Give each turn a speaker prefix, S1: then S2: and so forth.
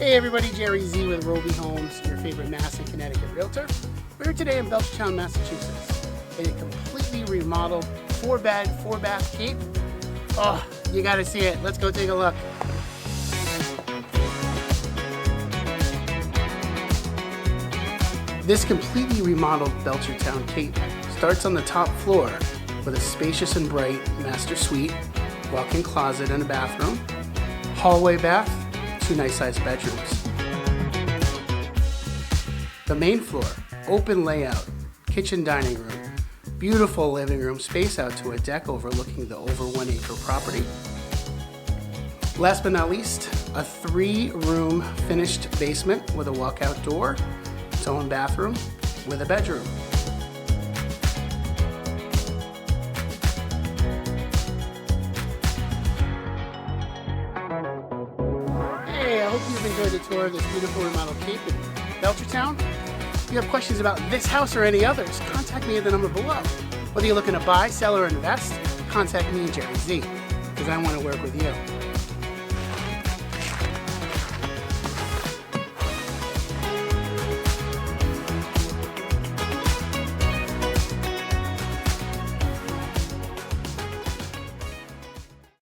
S1: Hey everybody, Jerry Z with Rovi Homes, your favorite Mass and Connecticut realtor. We're here today in Belchertown, Massachusetts, in a completely remodeled 4-bed, 4-bath cape. Oh, you gotta see it. Let's go take a look. This completely remodeled Belchertown cape starts on the top floor with a spacious and bright master suite, walk-in closet and a bathroom, hallway bath, 2 nice-sized bedrooms. The main floor, open layout, kitchen dining room, beautiful living room, space out to a deck overlooking the over 1 acre property. Last but not least, a 3-room finished basement with a walkout door, its own bathroom with a bedroom. Hey, I hope you've enjoyed the tour of this beautiful remodeled cape in Belchertown. If you have questions about this house or any others, contact me at the number below. Whether you're looking to buy, sell, or invest, contact me, Jerry Z, because I want to work with you.